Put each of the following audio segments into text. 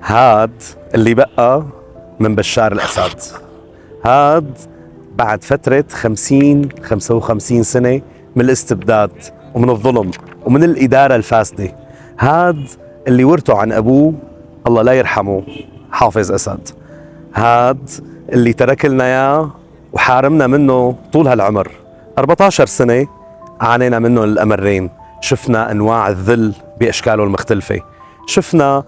هاد اللي بقى من بشار الأسد. هاد بعد فترة 55 سنة من الاستبداد ومن الظلم ومن الإدارة الفاسدة. هاد اللي ورثه عن أبوه الله لا يرحمه حافظ أسد. هاد اللي ترك لنا إياه وحارمنا منه طول هالعمر. 14 سنة عانينا منه الأمرين، شفنا أنواع الذل بأشكاله المختلفة، شفنا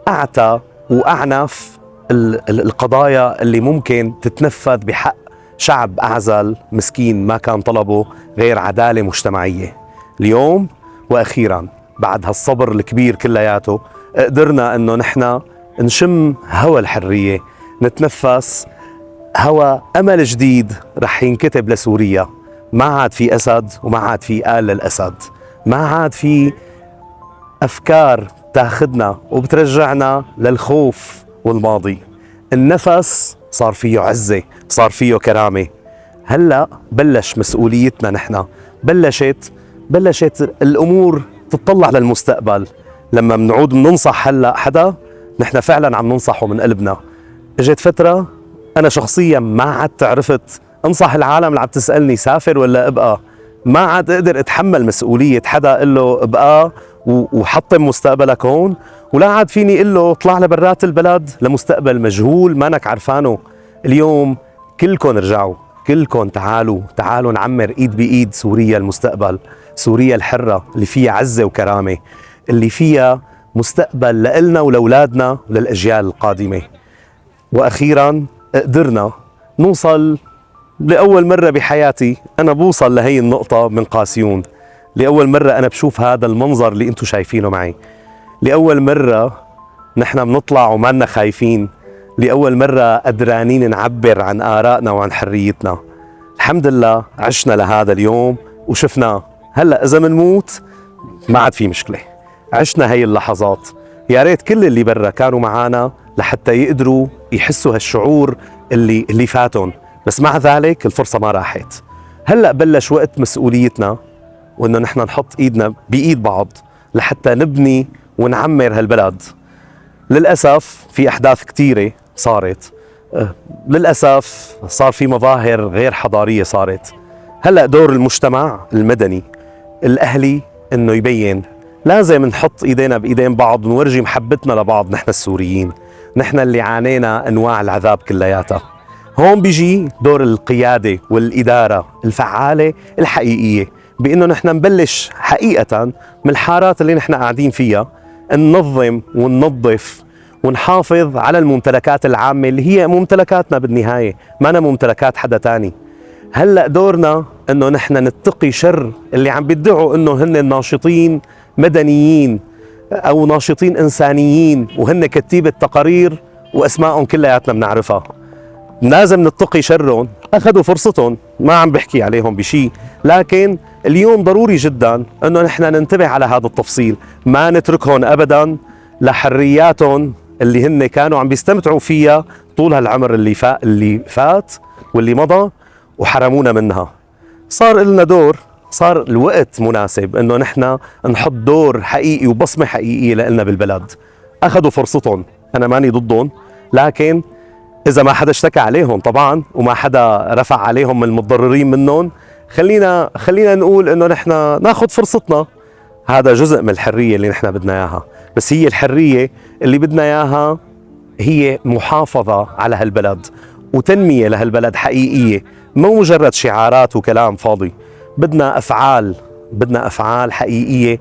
أعتى وأعنف القضايا اللي ممكن تتنفذ بحق شعب أعزل مسكين ما كان طلبه غير عدالة مجتمعية. اليوم وأخيرا بعد هالصبر الكبير كلياته قدرنا أنه نحن نشم هوا الحرية، نتنفس هوا أمل جديد رح ينكتب لسوريا. ما عاد في أسد وما عاد في آل للأسد، ما عاد في أفكار تاخدنا وبترجعنا للخوف والماضي. النفس صار فيه عزة، صار فيه كرامة. هلأ بلش مسؤوليتنا نحن، بلشت الأمور تتطلع للمستقبل. لما بنعود بننصح هلأ حدا نحن فعلا عم ننصحه من قلبنا. اجت فترة أنا شخصيا ما عدت عرفت انصح العالم اللي عم تسألني سافر ولا ابقى. ما عاد اقدر اتحمل مسؤولية حدا اقول له ابقى وحطم مستقبلك هون، ولا عاد فيني اقول له اطلع لبرات البلد لمستقبل مجهول مانك عرفانه. اليوم كلكم رجعوا، كلكم تعالوا نعمر ايد بايد سوريا المستقبل، سوريا الحرة اللي فيها عزة وكرامة، اللي فيها مستقبل لإلنا ولأولادنا وللأجيال القادمة. وأخيرا قدرنا نوصل لأول مرة بحياتي أنا بوصل لهي النقطة من قاسيون. لأول مرة أنا بشوف هذا المنظر اللي أنتم شايفينه معي. لأول مرة نحن بنطلع ومانا خايفين. لأول مرة قدرانين نعبر عن آرائنا وعن حريتنا. الحمد لله عشنا لهذا اليوم وشفناه. هلأ إذا منموت ما عاد في مشكلة، عشنا هي اللحظات. يا ريت كل اللي برا كانوا معانا لحتى يقدروا يحسوا هالشعور اللي فاتهم، بس مع ذلك الفرصة ما راحت. هلأ بلش وقت مسؤوليتنا وإنه نحن نحط إيدنا بإيد بعض لحتى نبني ونعمر هالبلد. للأسف في أحداث كتيرة صارت، للأسف صار في مظاهر غير حضارية صارت. هلأ دور المجتمع المدني الأهلي إنه يبين. لازم نحط إيدينا بإيدين بعض ونورجي محبتنا لبعض. نحن السوريين، نحن اللي عانينا أنواع العذاب كلياتها. هون بيجي دور القيادة والإدارة الفعالة الحقيقية، بأنه نحن نبلش حقيقة من الحارات اللي نحن قاعدين فيها، ننظم وننظف ونحافظ على الممتلكات العامة اللي هي ممتلكاتنا بالنهاية، ما أنا ممتلكات حدا تاني. هلأ دورنا أنه نحن نتقي شر اللي عم بيدعوا أنه هن ناشطين مدنيين أو ناشطين إنسانيين وهن كتيبة تقارير وأسمائهم كلياتنا بنعرفها. لازم نتقي شرهم. أخذوا فرصتهم، ما عم بحكي عليهم بشي، لكن اليوم ضروري جدا أنه نحن ننتبه على هذا التفصيل، ما نتركهم أبدا لحرياتهم اللي هن كانوا عم بيستمتعوا فيها طول هالعمر اللي فات واللي مضى وحرمونا منها. صار لنا دور، صار الوقت مناسب انه نحن نحط دور حقيقي وبصمة حقيقية لنا بالبلد. اخذوا فرصتهم، انا ماني ضدهم، لكن اذا ما حدا اشتكى عليهم طبعا وما حدا رفع عليهم من المتضررين منهم، خلينا نقول انه نحن ناخذ فرصتنا. هذا جزء من الحرية اللي نحن بدنا اياها، بس هي الحرية اللي بدنا اياها هي محافظة على هالبلد وتنمية لهالبلد حقيقية، مو مجرد شعارات وكلام فاضي. بدنا أفعال حقيقية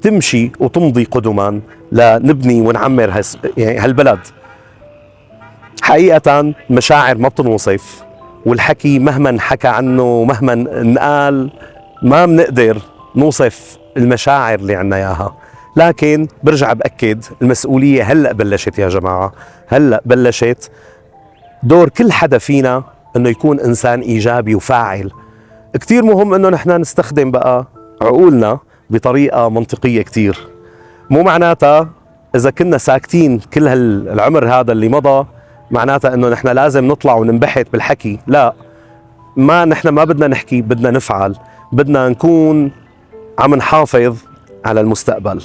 تمشي وتمضي قدما لنبني ونعمر هالبلد. حقيقة مشاعر ما بتنوصف، والحكي مهما حكى عنه مهما نقال ما بنقدر نوصف المشاعر اللي عنا إياها. لكن برجع بأكد المسؤولية هلأ بلشت يا جماعة، هلأ بلشت. دور كل حدا فينا انه يكون انسان ايجابي وفاعل. كتير مهم انه نحن نستخدم بقى عقولنا بطريقة منطقية كتير. مو معناتها اذا كنا ساكتين كل هالعمر هذا اللي مضى معناتها انه نحن لازم نطلع وننبحث بالحكي. لا، نحن ما بدنا نحكي، بدنا نفعل، بدنا نكون عم نحافظ على المستقبل.